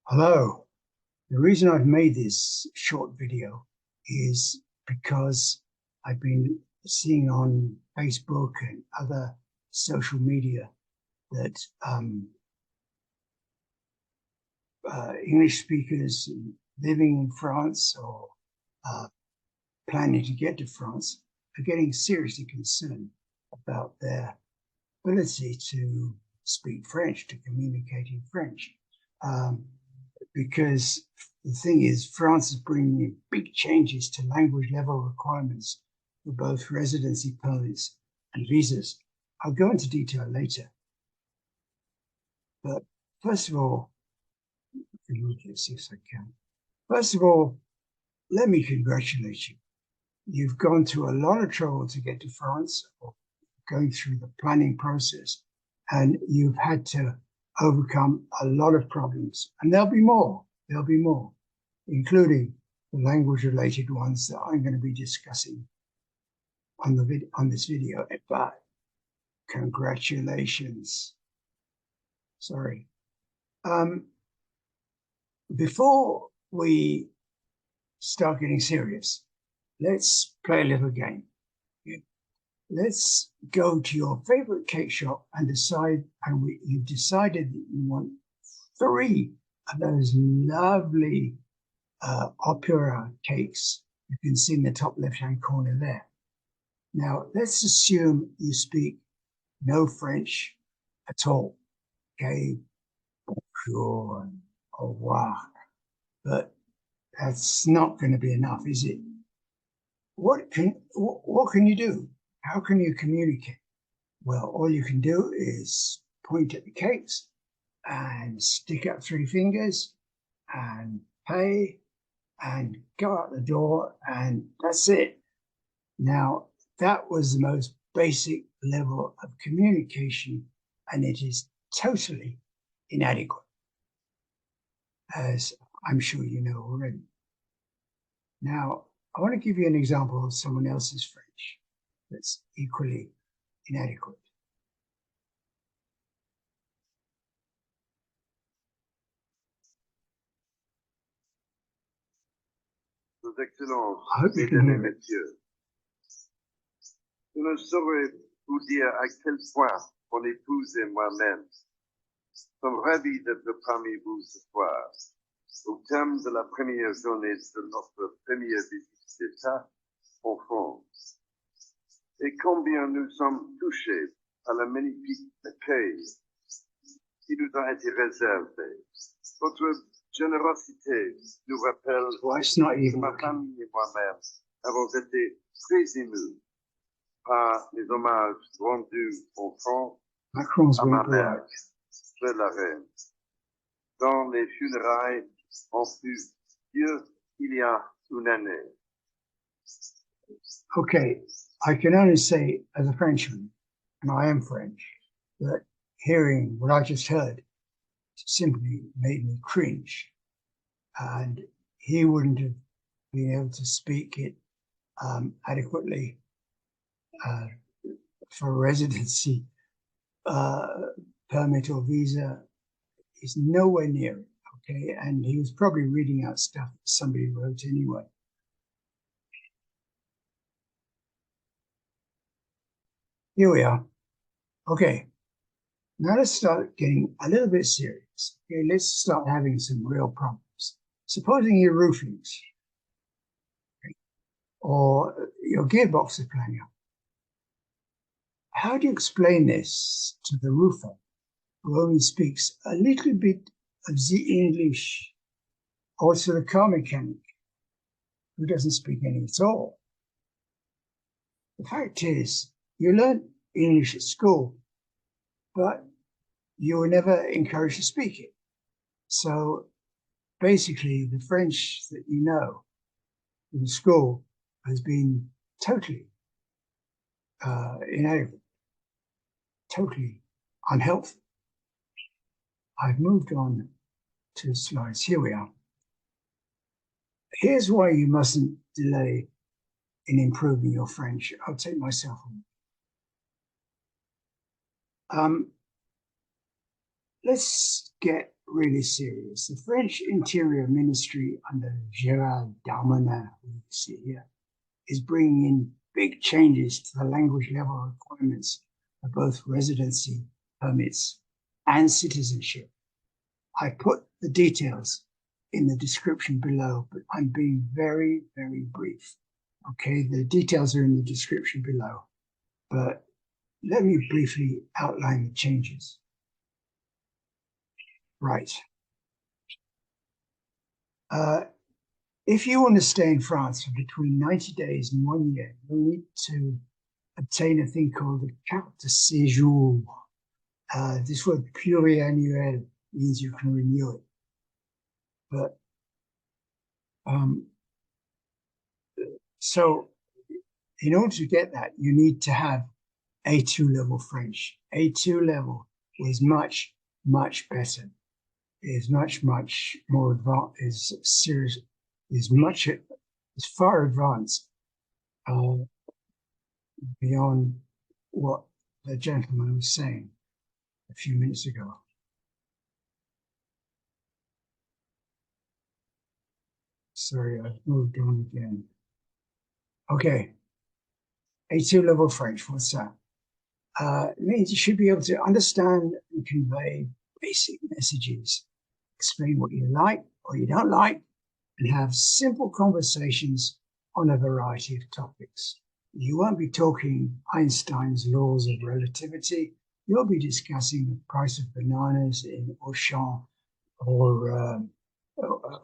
Hello. The reason I've made this short video is because I've been seeing on Facebook and other social media that English speakers living in France or uh, planning to get to France are getting seriously concerned about their ability to speak French, to communicate in French. Because the thing is, France is bringing big changes to language level requirements for both residency permits and visas. I'll go into detail later. But first of all, see if I can. First of all, let me congratulate you. You've gone through a lot of trouble to get to France, or going through the planning process, and you've had to overcome a lot of problems. And there'll be more, including the language-related ones that I'm going to be discussing on this video. But congratulations. Sorry. Before we start getting serious, let's play a little game. Let's go to your favorite cake shop and you've decided that you want 3 of those lovely opera cakes you can see in the top left-hand corner there. Now, let's assume you speak no French at all. Okay, bonjour and au revoir. But that's not going to be enough, is it? What can you do? How can you communicate? Well, all you can do is point at the cakes and stick up 3 fingers and pay and go out the door, and that's it. Now, that was the most basic level of communication, and it is totally inadequate, as I'm sure you know already. Now, I want to give you an example of someone else's French that's equally inadequate. Vos Excellences, Mesdames et Messieurs, je ne saurais vous dire à quel point mon épouse et moi-même sommes ravis d'être parmi vous ce soir, au terme de la première journée de notre première visite d'État en France. Et combien nous sommes touchés par la magnifique accueil qui nous a été réservé. Votre générosité nous rappelle que ma famille et moi-même avons été très émus par les hommages rendus en France à ma mère, de la reine, dont les funérailles ont eu lieu il y a une année. Okay, I can only say as a Frenchman, and I am French, that hearing what I just heard simply made me cringe. And he wouldn't have been able to speak it adequately for residency permit or visa. Is nowhere near it, okay? And he was probably reading out stuff that somebody wrote anyway. Here we are. Okay, now let's start getting a little bit serious. Okay, let's start having some real problems. Supposing your roofings, okay, or your gearbox is playing up. How do you explain this to the roofer who only speaks a little bit of the English, or to the car mechanic who doesn't speak any at all? The fact is, you learn English at school, but you were never encouraged to speak it. So basically, the French that you know in school has been totally inadequate, totally unhelpful. I've moved on to slides. Here we are. Here's why you mustn't delay in improving your French. I'll take myself on. Let's get really serious. The French Interior Ministry under Gérald Darmanin, who you see here, is bringing in big changes to the language level requirements for both residency permits and citizenship. I put the details in the description below, but I'm being very, very brief. Okay, the details are in the description below, but let me briefly outline the changes. Right. If you want to stay in France for between 90 days and 1 year, you'll need to obtain a thing called the carte de séjour. This word pluriannuel means you can renew it. But so in order to get that, you need to have A2 level French. A2 level is much, much better. Is much, much more advanced, is serious, is far advanced beyond what the gentleman was saying a few minutes ago. Sorry, I've moved on again. Okay, A2 level French, what's that? It means you should be able to understand and convey basic messages, explain what you like or you don't like, and have simple conversations on a variety of topics. You won't be talking Einstein's laws of relativity. You'll be discussing the price of bananas in Auchan or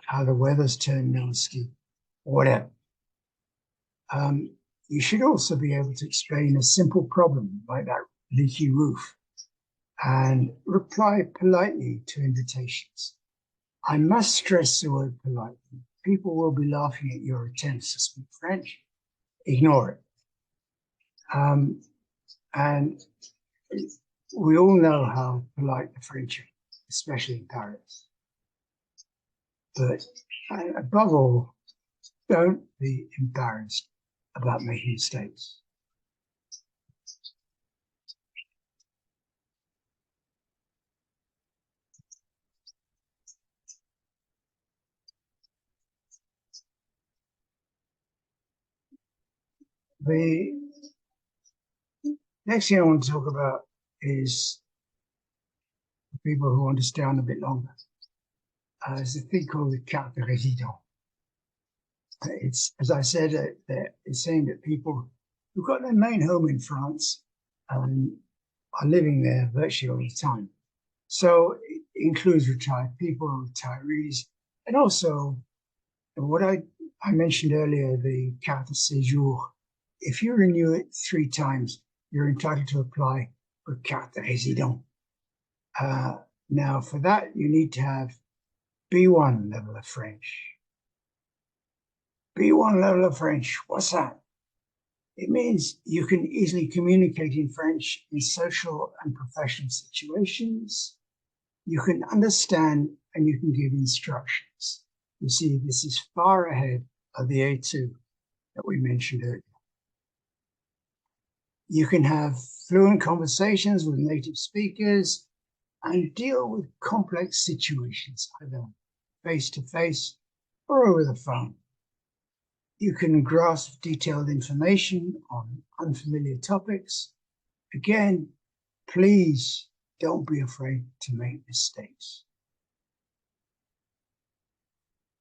how the weather's turned nasty, whatever. You should also be able to explain a simple problem like that leaky roof and reply politely to invitations. I must stress the word politely. People will be laughing at your attempts to speak French. Ignore it. And we all know how polite the French are, especially in Paris. But above all, don't be embarrassed about making mistakes. The next thing I want to talk about is people who want to stay on a bit longer. There's a thing called the carte de résident. It's, as I said, it's saying that people who've got their main home in France are living there virtually all the time. So it includes retired people, retirees, and also what I mentioned earlier, the carte de séjour. If you renew it 3 times, you're entitled to apply for carte de résident. Now, for that, you need to have B1 level of French. B1 level of French, what's that? It means you can easily communicate in French in social and professional situations. You can understand and you can give instructions. You see, this is far ahead of the A2 that we mentioned earlier. You can have fluent conversations with native speakers and deal with complex situations, either face-to-face or over the phone. You can grasp detailed information on unfamiliar topics. Again, please don't be afraid to make mistakes.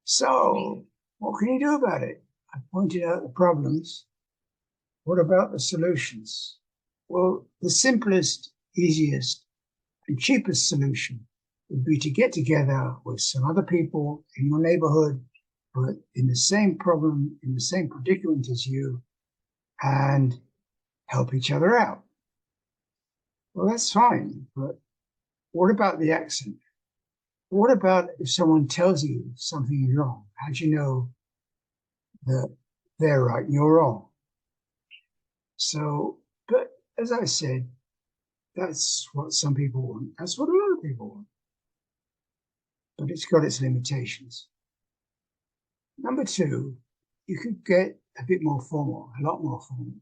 So, what can you do about it? I pointed out the problems. What about the solutions? Well, the simplest, easiest, and cheapest solution would be to get together with some other people in your neighborhood who are in the same problem, in the same predicament as you, and help each other out. Well, that's fine, but what about the accent? What about if someone tells you something is wrong? How do you know that they're right and you're wrong? So, but as I said, that's what some people want. That's what a lot of people want. But it's got its limitations. Number 2, you could get a bit more formal, a lot more formal,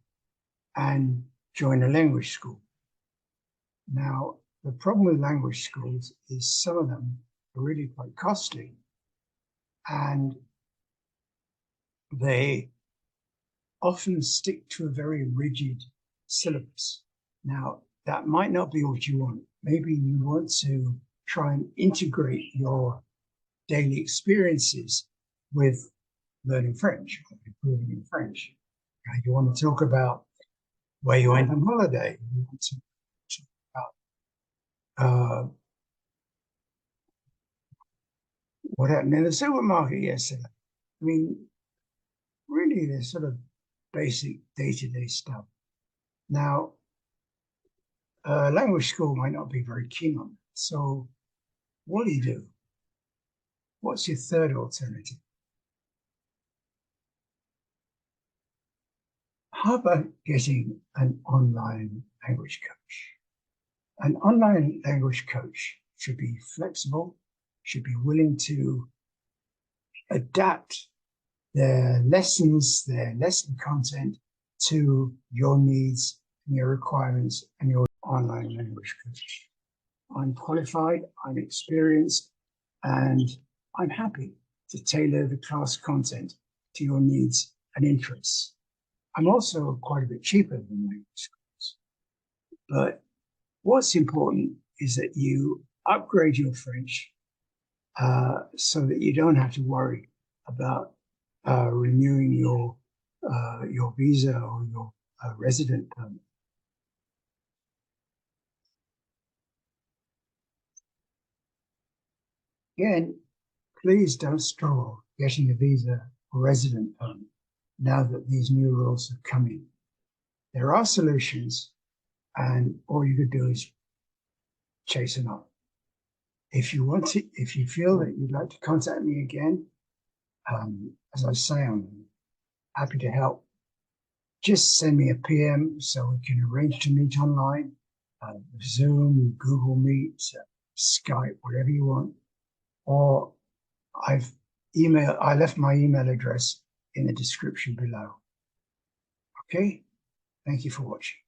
and join a language school. Now, the problem with language schools is some of them are really quite costly, and they often stick to a very rigid syllabus. Now, that might not be what you want. Maybe you want to try and integrate your daily experiences with learning French, or improving in French. You want to talk about where you went on holiday. You want to talk about what happened in the supermarket yesterday. I mean, really, they're sort of basic day-to-day stuff. Now, language school might not be very keen on it. So what do you do? What's your third alternative? How about getting an online language coach? An online language coach should be flexible, should be willing to adapt their lessons, their lesson content to your needs and your requirements and your online language coach. I'm qualified, I'm experienced, and I'm happy to tailor the class content to your needs and interests. I'm also quite a bit cheaper than language schools. But what's important is that you upgrade your French so that you don't have to worry about renewing your visa or your resident permit. Again, please don't struggle getting a visa or resident permit now that these new rules have come in. There are solutions, and all you could do is chase them up. If you want to, if you feel that you'd like to contact me again, as I say, I'm happy to help. Just send me a PM so we can arrange to meet online, Zoom, Google Meet, Skype, whatever you want. Or I left my email address in the description below. Okay, thank you for watching.